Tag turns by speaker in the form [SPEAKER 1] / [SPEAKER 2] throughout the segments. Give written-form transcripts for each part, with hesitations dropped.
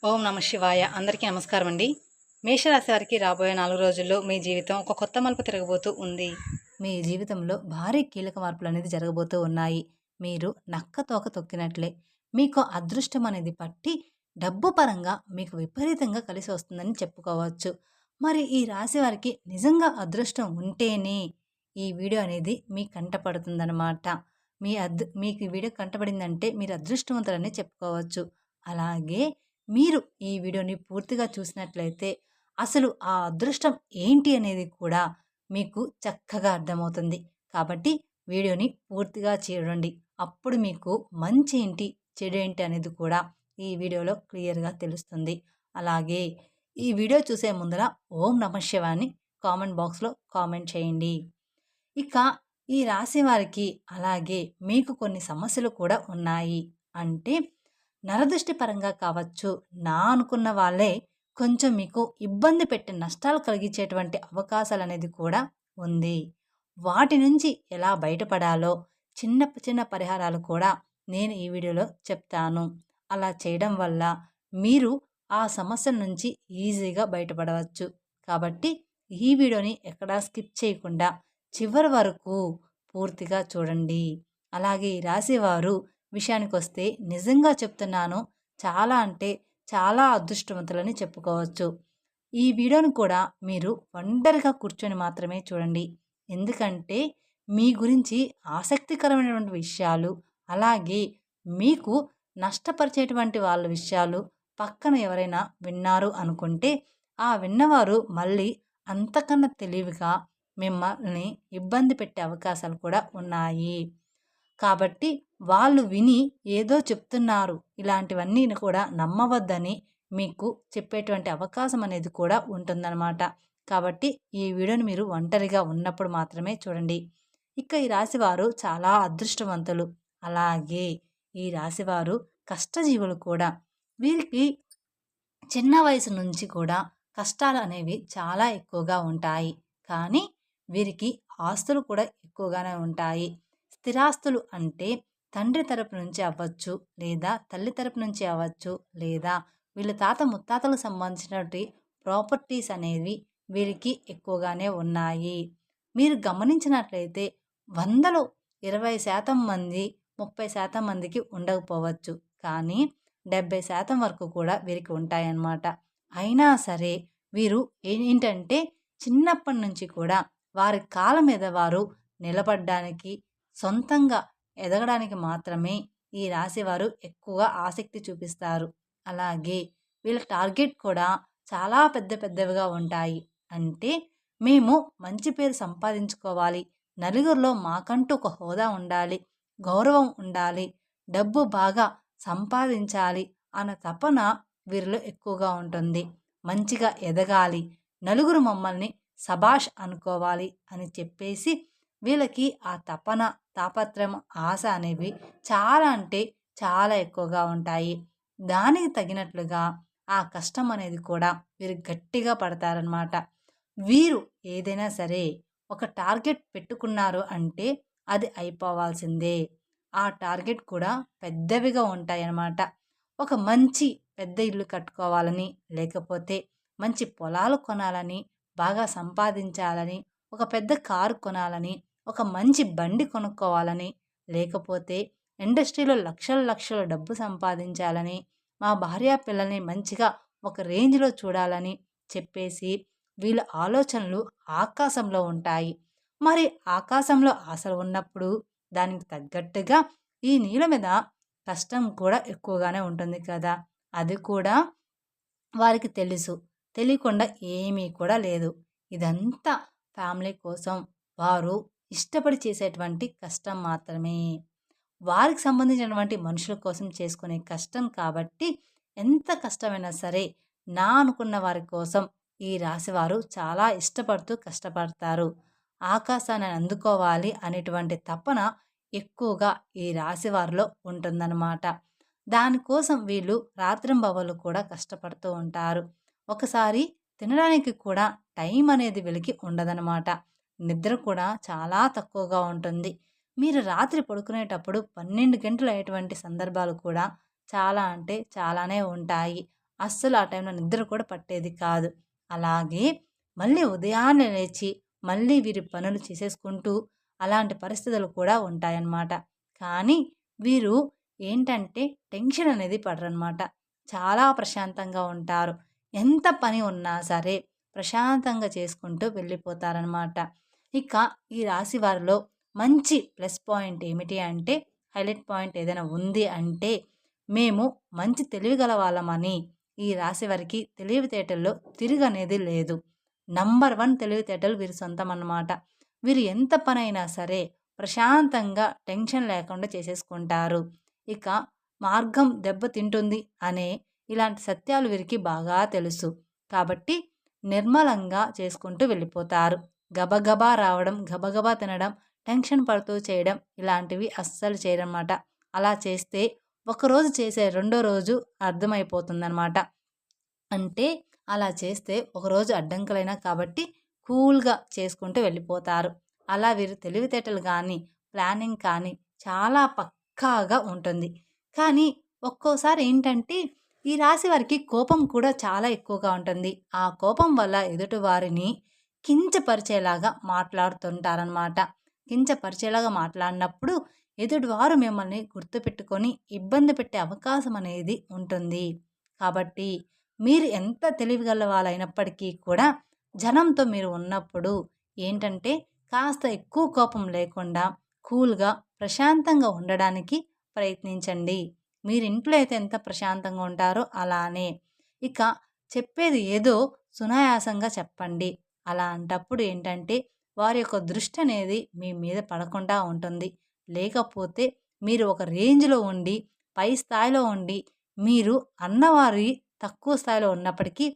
[SPEAKER 1] ఓం నమ శివాయ. అందరికీ నమస్కారం అండి. మేషరాశి వారికి రాబోయే 4 రోజుల్లో మీ జీవితం ఒక కొత్త మలుపు తిరగబోతూ ఉంది. మీ జీవితంలో భారీ కీలక మార్పులు అనేది జరగబోతూ ఉన్నాయి. మీరు నక్క తోక తొక్కినట్లే మీకు అదృష్టం అనేది పట్టి డబ్బు పరంగా మీకు విపరీతంగా కలిసి వస్తుందని చెప్పుకోవచ్చు. మరి ఈ రాశి వారికి నిజంగా అదృష్టం ఉంటేనే ఈ వీడియో అనేది మీ కంట పడుతుందన్నమాట. మీకు ఈ వీడియో కంటపడిందంటే మీరు అదృష్టవంతులని చెప్పుకోవచ్చు. అలాగే మీరు ఈ వీడియోని పూర్తిగా చూసినట్లయితే అసలు ఆ అదృష్టం ఏంటి అనేది కూడా మీకు చక్కగా అర్థమవుతుంది. కాబట్టి వీడియోని పూర్తిగా చూడండి. అప్పుడు మీకు మంచి ఏంటి, చెడు ఏంటి అనేది కూడా ఈ వీడియోలో క్లియర్‌గా తెలుస్తుంది. అలాగే ఈ వీడియో చూసే ముందర ఓం నమః శివాయ అని కామెంట్ బాక్స్‌లో కామెంట్ చేయండి. ఇక ఈ రాశి వారికి అలాగే మీకు కొన్ని సమస్యలు కూడా ఉన్నాయి. అంటే నరదృష్టి పరంగా కావచ్చు, నా అనుకున్న వాళ్ళే కొంచెం మీకు ఇబ్బంది పెట్టి నష్టాలు కలిగించేటువంటి అవకాశాలనేది కూడా ఉంది. వాటి నుంచి ఎలా బయటపడాలో చిన్న చిన్న పరిహారాలు కూడా నేను ఈ వీడియోలో చెప్తాను. అలా చేయడం వల్ల మీరు ఆ సమస్యల నుంచి ఈజీగా బయటపడవచ్చు. కాబట్టి ఈ వీడియోని ఎక్కడా స్కిప్ చేయకుండా చివరి వరకు పూర్తిగా చూడండి. అలాగే ఈ రాశివారు విషయానికొస్తే నిజంగా చెప్తున్నాను, చాలా అంటే చాలా అదృష్టవంతులని చెప్పుకోవచ్చు. ఈ వీడియోని కూడా మీరు ఒంటరిగా కూర్చొని మాత్రమే చూడండి. ఎందుకంటే మీ గురించి ఆసక్తికరమైనటువంటి విషయాలు, అలాగే మీకు నష్టపరిచేటువంటి వాళ్ళ విషయాలు పక్కన ఎవరైనా విన్నారు అనుకుంటే, ఆ విన్నవారు మళ్ళీ అంతకన్నా తెలివిగా మిమ్మల్ని ఇబ్బంది పెట్టే అవకాశాలు కూడా ఉన్నాయి. కాబట్టి వాళ్ళు విని ఏదో చెప్తున్నారు, ఇలాంటివన్నీ కూడా నమ్మవద్దని మీకు చెప్పేటువంటి అవకాశం అనేది కూడా ఉంటుందన్నమాట. కాబట్టి ఈ వీడియోని మీరు ఒంటరిగా ఉన్నప్పుడు మాత్రమే చూడండి. ఇక ఈ రాశివారు చాలా అదృష్టవంతులు. అలాగే ఈ రాశివారు కష్టజీవులు కూడా. వీరికి చిన్న వయసు నుంచి కూడా కష్టాలు అనేవి చాలా ఎక్కువగా ఉంటాయి. కానీ వీరికి ఆస్తులు కూడా ఎక్కువగానే ఉంటాయి. స్థిరాస్తులు అంటే తండ్రి తరపు నుంచి అవ్వచ్చు, లేదా తల్లి తరపు నుంచి అవ్వచ్చు, లేదా వీళ్ళ తాత ముత్తాతలకు సంబంధించినటువంటి ప్రాపర్టీస్ అనేవి వీరికి ఎక్కువగానే ఉన్నాయి. మీరు గమనించినట్లయితే 100లో 20% మంది, 30% మందికి ఉండకపోవచ్చు. కానీ 70% వరకు కూడా వీరికి ఉంటాయన్నమాట. అయినా సరే వీరు ఏంటంటే చిన్నప్పటి నుంచి కూడా వారి కాళ్ళ మీద వారు నిలబడ్డానికి, సొంతంగా ఎదగడానికి మాత్రమే ఈ రాశివారు ఎక్కువగా ఆసక్తి చూపిస్తారు. అలాగే వీళ్ళ టార్గెట్ కూడా చాలా పెద్ద పెద్దవిగా ఉంటాయి. అంటే మేము మంచి పేరు సంపాదించుకోవాలి, నలుగురిలో మాకంటూ ఒక హోదా ఉండాలి, గౌరవం ఉండాలి, డబ్బు బాగా సంపాదించాలి అన్న తపన వీరిలో ఎక్కువగా ఉంటుంది. మంచిగా ఎదగాలి, నలుగురు మమ్మల్ని సబాష్ అనుకోవాలి అని చెప్పేసి వీళ్ళకి ఆ తపన, తాపత్రయం, ఆశ అనేవి చాలా అంటే చాలా ఎక్కువగా ఉంటాయి. దానికి తగినట్లుగా ఆ కష్టం అనేది కూడా వీరు గట్టిగా పడతారనమాట. వీరు ఏదైనా సరే ఒక టార్గెట్ పెట్టుకున్నారు అంటే అది అయిపోవాల్సిందే. ఆ టార్గెట్ కూడా పెద్దవిగా ఉంటాయన్నమాట. ఒక మంచి పెద్ద ఇల్లు కట్టుకోవాలని, లేకపోతే మంచి పొలాలు కొనాలని, బాగా సంపాదించాలని, ఒక పెద్ద కారు కొనాలని, ఒక మంచి బండి కొనుక్కోవాలని, లేకపోతే ఇండస్ట్రీలో లక్షల లక్షల డబ్బు సంపాదించాలని, మా భార్య పిల్లల్ని మంచిగా ఒక రేంజ్‌లో చూడాలని చెప్పేసి వీళ్ళ ఆలోచనలు ఆకాశంలో ఉంటాయి. మరి ఆకాశంలో ఆశలు ఉన్నప్పుడు దానికి తగ్గట్టుగా ఈ నీళ్ళ మీద కష్టం కూడా ఎక్కువగానే ఉంటుంది కదా! అది కూడా వారికి తెలుసు. తెలియకుండా ఏమీ కూడా లేదు. ఇదంతా ఫ్యామిలీ కోసం వారు ఇష్టపడి చేసేటువంటి కష్టం మాత్రమే. వారికి సంబంధించినటువంటి మనుషుల కోసం చేసుకునే కష్టం కాబట్టి ఎంత కష్టమైనా సరే నా అనుకున్న వారి కోసం ఈ రాశివారు చాలా ఇష్టపడుతూ కష్టపడతారు. ఆకాశాన్ని అందుకోవాలి అనేటువంటి తపన ఎక్కువగా ఈ రాశివారిలో ఉంటుందన్నమాట. దానికోసం వీళ్ళు రాత్రింబవళ్ళు కూడా కష్టపడుతూ ఉంటారు. ఒకసారి తినడానికి కూడా టైం అనేది వీళ్ళకి ఉండదనమాట. నిద్ర కూడా చాలా తక్కువగా ఉంటుంది. మీరు రాత్రి పడుకునేటప్పుడు 12 గంటలు అయ్యేటువంటి సందర్భాలు కూడా చాలా అంటే చాలానే ఉంటాయి. అస్సలు ఆ టైంలో నిద్ర కూడా పట్టేది కాదు. అలాగే మళ్ళీ ఉదయాన్నే లేచి మళ్ళీ వీరి పనులు చేసేసుకుంటూ అలాంటి పరిస్థితులు కూడా ఉంటాయన్నమాట. కానీ వీరు ఏంటంటే టెన్షన్ అనేది పడరనమాట. చాలా ప్రశాంతంగా ఉంటారు. ఎంత పని ఉన్నా సరే ప్రశాంతంగా చేసుకుంటూ వెళ్ళిపోతారనమాట. ఇక ఈ రాశి వారిలో మంచి ప్లస్ పాయింట్ ఏమిటి అంటే, హైలైట్ పాయింట్ ఏదైనా ఉంది అంటే, మేము మంచి తెలివిగల వాళ్ళమని ఈ రాశి వారికి తెలివితేటల్లో తిరుగనేది లేదు. నంబర్ 1 తెలివితేటలు వీరి సొంతం అన్నమాట. వీరు ఎంత పనైనా సరే ప్రశాంతంగా టెన్షన్ లేకుండా చేసేసుకుంటారు. ఇక మార్గం దెబ్బతింటుంది అనే ఇలాంటి సత్యాలు వీరికి బాగా తెలుసు. కాబట్టి నిర్మలంగా చేసుకుంటూ వెళ్ళిపోతారు. గబగబా రావడం, గబగబా తినడం, టెన్షన్ పడుతూ చేయడం ఇలాంటివి అస్సలు చేయరనమాట. అలా చేస్తే ఒకరోజు చేసే రెండో రోజు అర్థమైపోతుందనమాట. అంటే అలా చేస్తే ఒకరోజు అడ్డంకులైనా కాబట్టి కూల్‌గా చేసుకుంటూ వెళ్ళిపోతారు. అలా వీరు తెలివితేటలు గానీ, ప్లానింగ్ కానీ చాలా పక్కాగా ఉంటుంది. కానీ ఒక్కోసారి ఏంటంటే ఈ రాశి వారికి కోపం కూడా చాలా ఎక్కువగా ఉంటుంది. ఆ కోపం వల్ల ఎదుటి వారిని కించపరిచేలాగా మాట్లాడుతుంటారనమాట. కించపరిచేలాగా మాట్లాడినప్పుడు ఎదుటివారు మిమ్మల్ని గుర్తుపెట్టుకొని ఇబ్బంది పెట్టే అవకాశం అనేది ఉంటుంది. కాబట్టి మీరు ఎంత తెలివిగల వాళ్ళైనప్పటికీ కూడా జనంతో మీరు ఉన్నప్పుడు ఏంటంటే కాస్త ఎక్కువ కోపం లేకుండా కూల్‌గా, ప్రశాంతంగా ఉండడానికి ప్రయత్నించండి. మీరు ఇంట్లో అయితే ఎంత ప్రశాంతంగా ఉంటారో అలానే. ఇక చెప్పేది ఏదో సునాయాసంగా చెప్పండి. అలాంటప్పుడు ఏంటంటే వారి యొక్క దృష్టి అనేది మీ మీద పడకుండా ఉంటుంది. లేకపోతే మీరు ఒక రేంజ్‌లో ఉండి, పై స్థాయిలో ఉండి, మీరు అన్నవారి తక్కువ స్థాయిలో ఉన్నప్పటికీ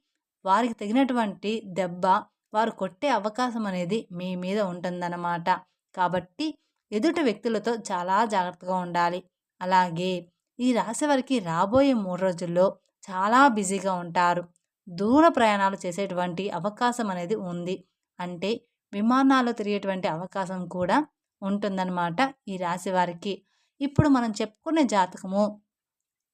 [SPEAKER 1] వారికి తగినటువంటి దెబ్బ వారు కొట్టే అవకాశం అనేది మీ మీద ఉంటుందన్నమాట. కాబట్టి ఎదుటి వ్యక్తులతో చాలా జాగ్రత్తగా ఉండాలి. అలాగే ఈ రాశి వారికి రాబోయే 3 రోజుల్లో చాలా బిజీగా ఉంటారు. దూర ప్రయాణాలు చేసేటువంటి అవకాశం అనేది ఉంది. అంటే విమానాల్లో తిరిగేటువంటి అవకాశం కూడా ఉంటుందన్నమాట ఈ రాశి వారికి. ఇప్పుడు మనం చెప్పుకునే జాతకము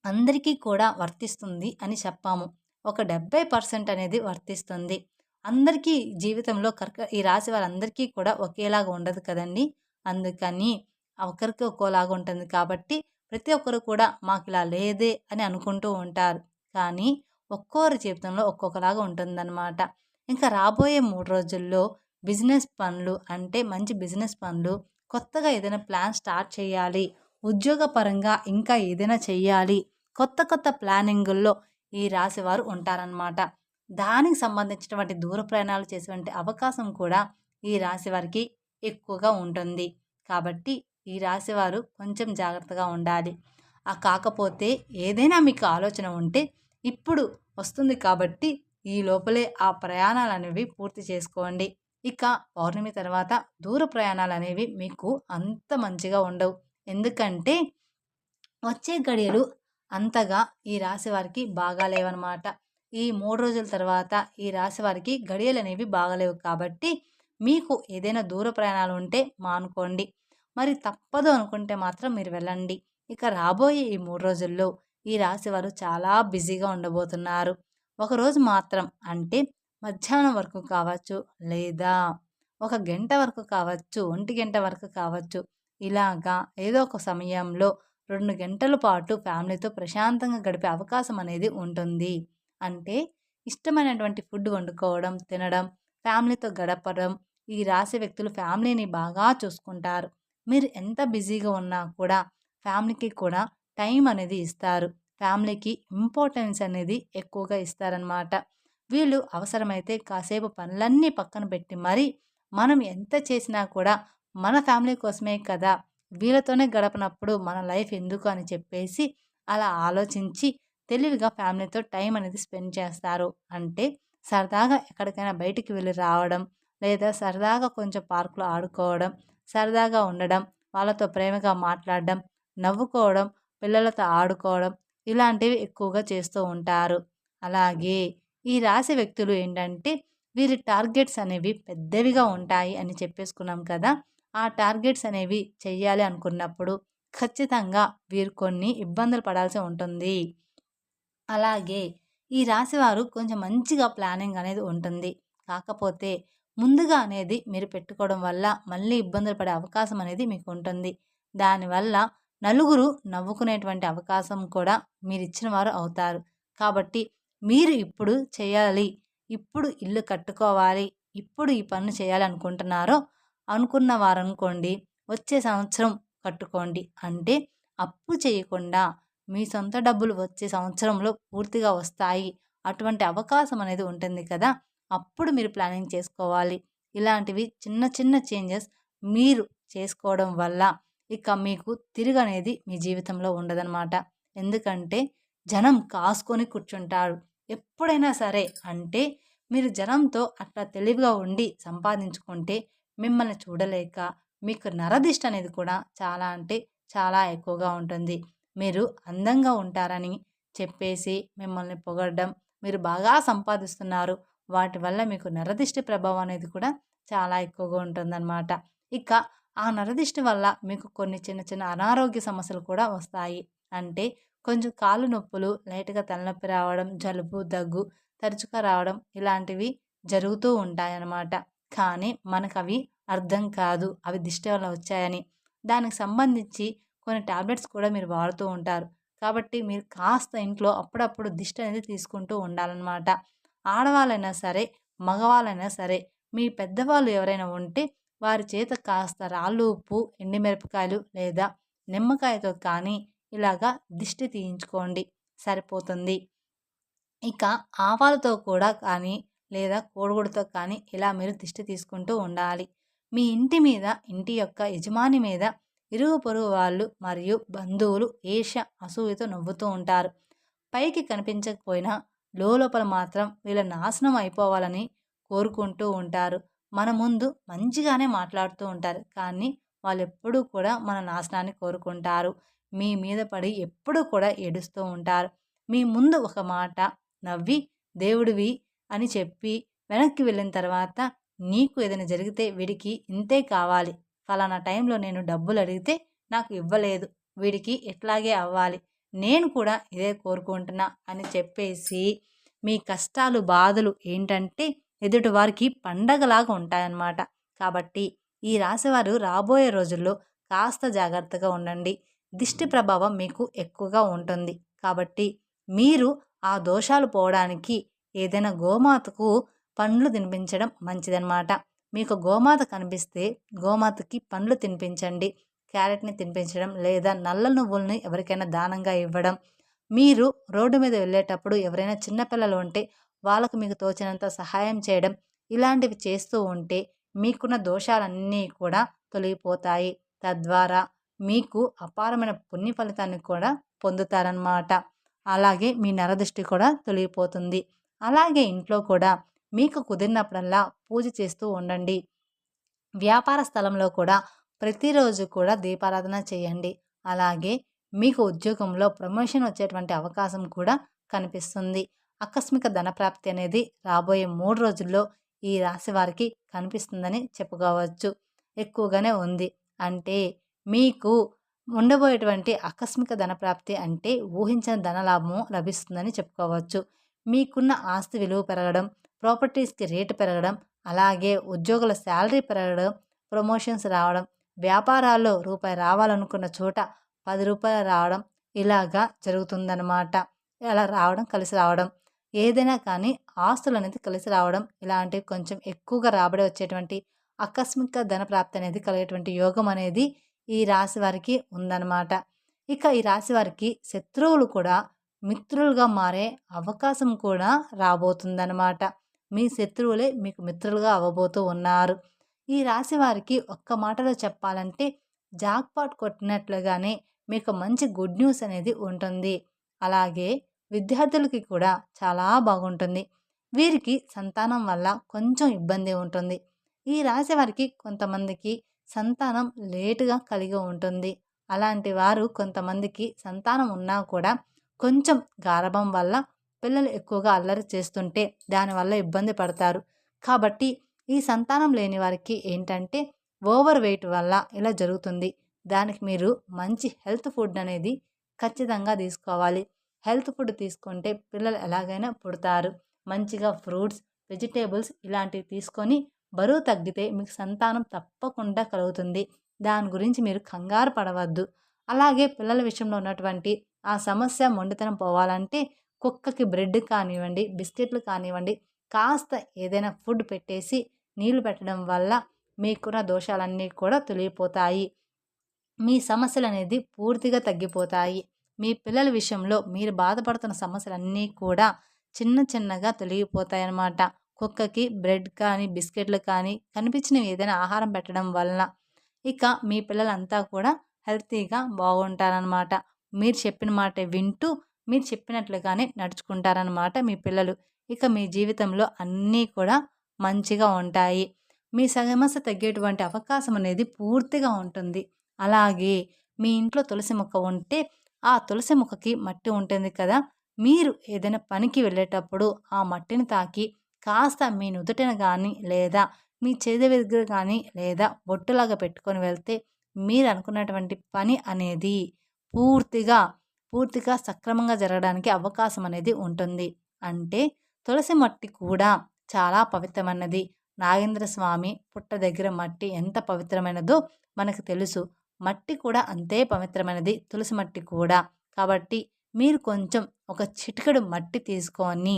[SPEAKER 1] అందరికీ కూడా వర్తిస్తుంది అని చెప్పాము. ఒక 70% అనేది వర్తిస్తుంది. అందరికీ జీవితంలో ఈ రాశి వారందరికీ కూడా ఒకేలాగా ఉండదు కదండీ! అందుకని ఒకరికి ఒక్కోలాగా ఉంటుంది కాబట్టి ప్రతి ఒక్కరు కూడా మాకిలా లేదే అని అనుకుంటూ ఉంటారు. కానీ ఒక్కోరి జీవితంలో ఒక్కొక్కలాగా ఉంటుందన్నమాట. ఇంకా రాబోయే 3 రోజుల్లో బిజినెస్ పనులు అంటే మంచి బిజినెస్ పనులు, కొత్తగా ఏదైనా ప్లాన్ స్టార్ట్ చేయాలి, ఉద్యోగపరంగా ఇంకా ఏదైనా చెయ్యాలి, కొత్త కొత్త ప్లానింగుల్లో ఈ రాశివారు ఉంటారనమాట. దానికి సంబంధించినటువంటి దూర ప్రయాణాలు చేసేటువంటి అవకాశం కూడా ఈ రాశి వారికి ఎక్కువగా ఉంటుంది. కాబట్టి ఈ రాశివారు కొంచెం జాగ్రత్తగా ఉండాలి. కాకపోతే ఏదైనా మీకు ఆలోచన ఉంటే ఇప్పుడు వస్తుంది కాబట్టి ఈ లోపలే ఆ ప్రయాణాలనేవి పూర్తి చేసుకోండి. ఇక పౌర్ణమి తర్వాత దూర ప్రయాణాలనేవి మీకు అంత మంచిగా ఉండవు. ఎందుకంటే వచ్చే గడియలు అంతగా ఈ రాశి వారికి బాగాలేవనమాట. ఈ 3 రోజుల తర్వాత ఈ రాశి వారికి గడియలనేవి బాగాలేవు కాబట్టి మీకు ఏదైనా దూర ప్రయాణాలు ఉంటే మానుకోండి. మరి తప్పదు అనుకుంటే మాత్రం మీరు వెళ్ళండి. ఇక రాబోయే ఈ 3 రోజుల్లో ఈ రాశి వారు చాలా బిజీగా ఉండబోతున్నారు. ఒకరోజు మాత్రం అంటే మధ్యాహ్నం వరకు కావచ్చు, లేదా ఒక గంట వరకు కావచ్చు, ఒంటి గంట వరకు కావచ్చు. ఇలాగా ఏదో ఒక సమయంలో 2 గంటల పాటు ఫ్యామిలీతో ప్రశాంతంగా గడిపే అవకాశం అనేది ఉంటుంది. అంటే ఇష్టమైనటువంటి ఫుడ్ వండుకోవడం, తినడం, ఫ్యామిలీతో గడపడం. ఈ రాశి వ్యక్తులు ఫ్యామిలీని బాగా చూసుకుంటారు. మీరు ఎంత బిజీగా ఉన్నా కూడా ఫ్యామిలీకి కూడా టైం అనేది ఇస్తారు. ఫ్యామిలీకి ఇంపార్టెన్స్ అనేది ఎక్కువగా ఇస్తారనమాట. వీళ్ళు అవసరమైతే కాసేపు పనులన్నీ పక్కన పెట్టి మరి మనం ఎంత చేసినా కూడా మన ఫ్యామిలీ కోసమే కదా! వీళ్ళతోనే గడపనప్పుడు మన లైఫ్ ఎందుకు అని చెప్పేసి అలా ఆలోచించి తెలివిగా ఫ్యామిలీతో టైం అనేది స్పెండ్ చేస్తారు. అంటే సరదాగా ఎక్కడికైనా బయటికి వెళ్ళి రావడం, లేదా సరదాగా కొంచెం పార్క్‌లో ఆడుకోవడం, సరదాగా ఉండడం, వాళ్ళతో ప్రేమగా మాట్లాడడం, నవ్వుకోవడం, పిల్లలతో ఆడుకోవడం ఇలాంటివి ఎక్కువగా చేస్తూ ఉంటారు. అలాగే ఈ రాశి వ్యక్తులు ఏంటంటే వీరి టార్గెట్స్ అనేవి పెద్దవిగా ఉంటాయి అని చెప్పేసుకున్నాం కదా! ఆ టార్గెట్స్ అనేవి చెయ్యాలి అనుకున్నప్పుడు ఖచ్చితంగా వీరు కొన్ని ఇబ్బందులు పడాల్సి ఉంటుంది. అలాగే ఈ రాశివారు కొంచెం మంచిగా ప్లానింగ్ అనేది ఉంటుంది. కాకపోతే ముందుగా అనేది మీరు పెట్టుకోవడం వల్ల మళ్ళీ ఇబ్బందులు పడే అవకాశం అనేది మీకు ఉంటుంది. దానివల్ల నలుగురు నవ్వుకునేటువంటి అవకాశం కూడా మీరిచ్చిన వారు అవుతారు. కాబట్టి మీరు ఇప్పుడు చేయాలి, ఇప్పుడు ఇల్లు కట్టుకోవాలి, ఇప్పుడు ఈ పనులు చేయాలి అనుకున్న వారనుకోండి వచ్చే సంవత్సరం కట్టుకోండి. అంటే అప్పు చేయకుండా మీ సొంత డబ్బులు వచ్చే సంవత్సరంలో పూర్తిగా వస్తాయి. అటువంటి అవకాశం అనేది ఉంటుంది కదా! అప్పుడు మీరు ప్లానింగ్ చేసుకోవాలి. ఇలాంటివి చిన్న చిన్న చేంజెస్ మీరు చేసుకోవడం వల్ల ఇక మీకు తిరుగనేది మీ జీవితంలో ఉండదనమాట. ఎందుకంటే జనం కాసుకొని కూర్చుంటారు. ఎప్పుడైనా సరే అంటే మీరు జనంతో అట్లా తెలివిగా ఉండి సంపాదించుకుంటే మిమ్మల్ని చూడలేక మీకు నరదిష్టి అనేది కూడా చాలా అంటే చాలా ఎక్కువగా ఉంటుంది. మీరు అందంగా ఉంటారని చెప్పేసి మిమ్మల్ని పొగడడం, మీరు బాగా సంపాదిస్తున్నారు, వాటి వల్ల మీకు నరదిష్టి ప్రభావం అనేది కూడా చాలా ఎక్కువగా ఉంటుందన్నమాట. ఇక ఆ నరదిష్టి వల్ల మీకు కొన్ని చిన్న చిన్న అనారోగ్య సమస్యలు కూడా వస్తాయి. అంటే కొంచెం కాళ్ళు నొప్పులు, లైట్‌గా తలనొప్పి రావడం, జలుబు, దగ్గు తరచుగా రావడం ఇలాంటివి జరుగుతూ ఉంటాయన్నమాట. కానీ మనకవి అర్థం కాదు. అవి దిష్టి వల్ల వచ్చాయని. దానికి సంబంధించి కొన్ని టాబ్లెట్స్ కూడా మీరు వాడుతూ ఉంటారు. కాబట్టి మీరు కాస్త ఇంట్లో అప్పుడప్పుడు దిష్టి అనేది తీసుకుంటూ ఉండాలన్నమాట. ఆడవాళ్ళైనా సరే, మగవాళ్ళైనా సరే, మీ పెద్దవాళ్ళు ఎవరైనా ఉంటే వారి చేత కాస్త రాళ్ళు ఉప్పు, ఎండుమిరపకాయలు లేదా నిమ్మకాయతో కానీ ఇలాగా దిష్టి తీయించుకోండి, సరిపోతుంది. ఇక ఆవాలతో కూడా కానీ లేదా కోడిగుడ్డుతో కానీ ఇలా మీరు దిష్టి తీసుకుంటూ ఉండాలి. మీ ఇంటి మీద, ఇంటి యొక్క యజమాని మీద ఇరుగు పొరుగు వాళ్ళు మరియు బంధువులు ఈర్ష్య, అసూయతో నవ్వుతూ ఉంటారు. పైకి కనిపించకపోయినా లోపల మాత్రం వీళ్ళ నాశనం అయిపోవాలని కోరుకుంటూ ఉంటారు. మన ముందు మంచిగానే మాట్లాడుతూ ఉంటారు. కానీ వాళ్ళెప్పుడూ కూడా మన నాశనాన్ని కోరుకుంటారు. మీ మీద పడి ఎప్పుడూ కూడా ఏడుస్తూ ఉంటారు. మీ ముందు ఒక మాట నవ్వి దేవుడివి అని చెప్పి వెనక్కి వెళ్ళిన తర్వాత నీకు ఏదైనా జరిగితే వీడికి ఇంతే కావాలి, ఫలానా టైంలో నేను డబ్బులు అడిగితే నాకు ఇవ్వలేదు, వీడికి ఇట్లాగే అవ్వాలి, నేను కూడా ఇదే కోరుకుంటున్నా అని చెప్పేసి మీ కష్టాలు బాధలు ఏంటంటే ఎదుటి వారికి పండగలాగా ఉంటాయన్నమాట. కాబట్టి ఈ రాశివారు రాబోయే రోజుల్లో కాస్త జాగ్రత్తగా ఉండండి. దిష్టి ప్రభావం మీకు ఎక్కువగా ఉంటుంది. కాబట్టి మీరు ఆ దోషాలు పోవడానికి ఏదైనా గోమాతకు పండ్లు తినిపించడం మంచిదన్నమాట. మీకు గోమాత కనిపిస్తే గోమాతకి పండ్లు తినిపించండి. క్యారెట్‌ని తినిపించడం లేదా నల్ల నువ్వుల్ని ఎవరికైనా దానంగా ఇవ్వడం. మీరు రోడ్డు మీద వెళ్ళేటప్పుడు ఎవరైనా చిన్న పిల్లలు ఉంటే వాళ్ళకు మీకు తోచినంత సహాయం చేయడం. ఇలాంటివి చేస్తూ ఉంటే మీకున్న దోషాలన్నీ కూడా తొలగిపోతాయి. తద్వారా మీకు అపారమైన పుణ్య ఫలితాన్ని కూడా పొందుతారనమాట. అలాగే మీ నరదృష్టి కూడా తొలగిపోతుంది. అలాగే ఇంట్లో కూడా మీకు కుదిరినప్పుడల్లా పూజ చేస్తూ ఉండండి. వ్యాపార స్థలంలో కూడా ప్రతిరోజు కూడా దీపారాధన చేయండి. అలాగే మీకు ఉద్యోగంలో ప్రమోషన్ వచ్చేటువంటి అవకాశం కూడా కనిపిస్తుంది. ఆకస్మిక ధనప్రాప్తి అనేది రాబోయే 3 రోజుల్లో ఈ రాశి వారికి కనిపిస్తుందని చెప్పుకోవచ్చు. ఎక్కువగానే ఉంది. అంటే మీకు ఉండబోయేటువంటి ఆకస్మిక ధనప్రాప్తి అంటే ఊహించిన ధనలాభము లభిస్తుందని చెప్పుకోవచ్చు. మీకున్న ఆస్తి విలువ పెరగడం, ప్రాపర్టీస్‌కి రేటు పెరగడం, అలాగే ఉద్యోగుల శాలరీ పెరగడం, ప్రమోషన్స్ రావడం, వ్యాపారాల్లో రూపాయి రావాలనుకున్న చోట రూ. 10 రావడం ఇలాగా జరుగుతుందనమాట. అలా రావడం, కలిసి రావడం. ఏదైనా కానీ ఆస్తులనేది కలిసి రావడం, ఇలాంటివి కొంచెం ఎక్కువగా రాబడి వచ్చేటువంటి ఆకస్మిక ధనప్రాప్తి అనేది కలిగేటువంటి యోగం అనేది ఈ రాశి వారికి ఉందన్నమాట. ఇక ఈ రాశి వారికి శత్రువులు కూడా మిత్రులుగా మారే అవకాశం కూడా రాబోతుందన్నమాట. మీ శత్రువులే మీకు మిత్రులుగా అవ్వబోతూ ఉన్నారు. ఈ రాశి వారికి ఒక్క మాటలో చెప్పాలంటే జాక్‌పాట్ కొట్టినట్లుగానే మీకు మంచి గుడ్ న్యూస్ అనేది ఉంటుంది. అలాగే విద్యార్థులకి కూడా చాలా బాగుంటుంది. వీరికి సంతానం వల్ల కొంచెం ఇబ్బంది ఉంటుంది. ఈ రాశి వారికి కొంతమందికి సంతానం లేటుగా కలిగి ఉంటుంది. అలాంటి వారు కొంతమందికి సంతానం ఉన్నా కూడా కొంచెం గారాబం వల్ల పిల్లలు ఎక్కువగా అల్లరి చేస్తుంటే దానివల్ల ఇబ్బంది పడతారు. కాబట్టి ఈ సంతానం లేని వారికి ఏంటంటే ఓవర్ వెయిట్ వల్ల ఇలా జరుగుతుంది. దానికి మీరు మంచి హెల్త్ ఫుడ్ అనేది ఖచ్చితంగా తీసుకోవాలి. హెల్త్ ఫుడ్ తీసుకుంటే పిల్లలు ఎలాగైనా పుడతారు. మంచిగా ఫ్రూట్స్, వెజిటేబుల్స్ ఇలాంటివి తీసుకొని బరువు తగ్గితే మీకు సంతానం తప్పకుండా కలుగుతుంది. దాని గురించి మీరు కంగారు పడవద్దు. అలాగే పిల్లల విషయంలో ఉన్నటువంటి ఆ సమస్య మొండితనం పోవాలంటే కుక్కకి బ్రెడ్ కానివ్వండి, బిస్కెట్లు కానివ్వండి, కాస్త ఏదైనా ఫుడ్ పెట్టేసి నీళ్లు పెట్టడం వల్ల మీకున్న దోషాలన్నీ కూడా తొలగిపోతాయి. మీ సమస్యలనేది పూర్తిగా తగ్గిపోతాయి. మీ పిల్లల విషయంలో మీరు బాధపడుతున్న సమస్యలన్నీ కూడా చిన్న చిన్నగా తొలగిపోతాయన్నమాట. కుక్కకి బ్రెడ్ కానీ, బిస్కెట్లు కానీ కనిపించినవి ఏదైనా ఆహారం పెట్టడం వలన ఇక మీ పిల్లలంతా కూడా హెల్తీగా బాగుంటారనమాట. మీరు చెప్పిన మాట వింటూ మీరు చెప్పినట్లుగానే నడుచుకుంటారనమాట మీ పిల్లలు. ఇక మీ జీవితంలో అన్నీ కూడా మంచిగా ఉంటాయి. మీ సమస్య తగ్గేటువంటి అవకాశం అనేది పూర్తిగా ఉంటుంది. అలాగే మీ ఇంట్లో తులసి మొక్క ఉంటే ఆ తులసి మొక్కకి మట్టి ఉంటుంది కదా! మీరు ఏదైనా పనికి వెళ్ళేటప్పుడు ఆ మట్టిని తాకి కాస్త మీ నుదుటిన గానీ లేదా మీ చేతి దగ్గర కానీ లేదా బొట్టులాగా పెట్టుకొని వెళ్తే మీరు అనుకున్నటువంటి పని అనేది పూర్తిగా, పూర్తిగా సక్రమంగా జరగడానికి అవకాశం అనేది ఉంటుంది. అంటే తులసి మట్టి కూడా చాలా పవిత్రమైనది. నాగేంద్ర స్వామి పుట్ట దగ్గర మట్టి ఎంత పవిత్రమైనదో మనకు తెలుసు. మట్టి కూడా అంతే పవిత్రమైనది, తులసి మట్టి కూడా. కాబట్టి మీరు కొంచెం ఒక చిటికెడు మట్టి తీసుకొని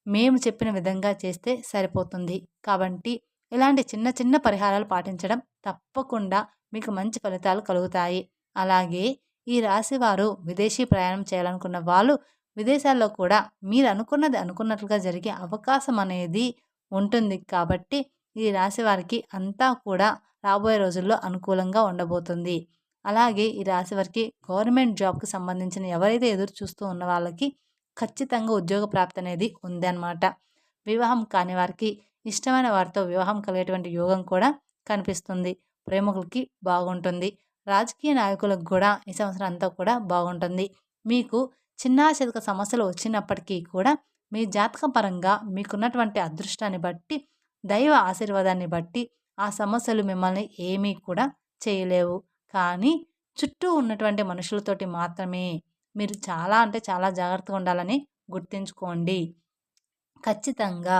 [SPEAKER 1] మేము చెప్పిన విధంగా చేస్తే సరిపోతుంది. కాబట్టి ఇలాంటి చిన్న చిన్న పరిహారాలు పాటించడం తప్పకుండా మీకు మంచి ఫలితాలు కలుగుతాయి. అలాగే ఈ రాశివారు విదేశీ ప్రయాణం చేయాలనుకున్న వాళ్ళు విదేశాల్లో కూడా మీరు అనుకున్నది అనుకున్నట్లుగా జరిగే అవకాశం అనేది ఉంటుంది. కాబట్టి ఈ రాశి వారికి అంతా కూడా రాబోయే రోజుల్లో అనుకూలంగా ఉండబోతుంది. అలాగే ఈ రాశి వారికి గవర్నమెంట్ జాబ్‌కి సంబంధించిన ఎవరైతే ఎదురు చూస్తూ ఉన్న వాళ్ళకి ఖచ్చితంగా ఉద్యోగ ప్రాప్తి అనేది ఉందన్నమాట. వివాహం కాని వారికి ఇష్టమైన వారితో వివాహం కలిగేటువంటి యోగం కూడా కనిపిస్తుంది. ప్రేమికులకి బాగుంటుంది. రాజకీయ నాయకులకు కూడా ఈ సంవత్సరం అంతా కూడా బాగుంటుంది. మీకు చిన్నా చితక సమస్యలు వచ్చినప్పటికీ కూడా మీ జాతక పరంగా మీకున్నటువంటి అదృష్టాన్ని బట్టి, దైవ ఆశీర్వాదాన్ని బట్టి ఆ సమస్యలు మిమ్మల్ని ఏమీ కూడా చేయలేవు. కానీ చుట్టూ ఉన్నటువంటి మనుషులతోటి మాత్రమే మీరు చాలా అంటే చాలా జాగ్రత్తగా ఉండాలని గుర్తుంచుకోండి. ఖచ్చితంగా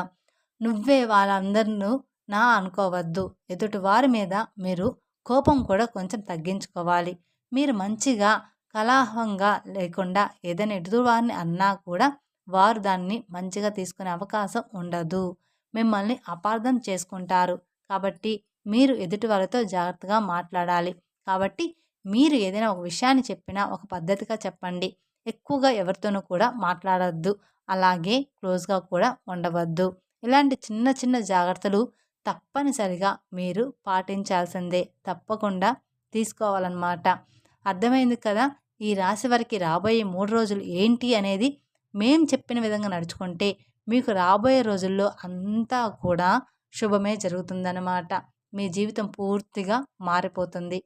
[SPEAKER 1] నువ్వే వాళ్ళందరినూ నా అనుకోవద్దు. ఎదుటి వారి మీద మీరు కోపం కూడా కొంచెం తగ్గించుకోవాలి. మీరు మంచిగా కలహంగా లేకుండా ఏదైనా ఎదుటి వారిని అన్నా కూడా వారు దాన్ని మంచిగా తీసుకునే అవకాశం ఉండదు. మిమ్మల్ని అపార్థం చేసుకుంటారు. కాబట్టి మీరు ఎదుటి వారితో జాగ్రత్తగా మాట్లాడాలి. కాబట్టి మీరు ఏదైనా ఒక విషయాన్ని చెప్పినా ఒక పద్ధతిగా చెప్పండి. ఎక్కువగా ఎవరితోనూ కూడా మాట్లాడొద్దు. అలాగే క్లోజ్‌గా కూడా ఉండవద్దు. ఇలాంటి చిన్న చిన్న జాగ్రత్తలు తప్పనిసరిగా మీరు పాటించాల్సిందే. తప్పకుండా తీసుకోవాలన్నమాట. అర్థమైంది కదా! ఈ రాశి వారికి రాబోయే 3 రోజులు ఏంటి అనేది మేము చెప్పిన విధంగా నడుచుకుంటే మీకు రాబోయే రోజుల్లో అంతా కూడా శుభమే జరుగుతుందన్నమాట. మీ జీవితం పూర్తిగా మారిపోతుంది.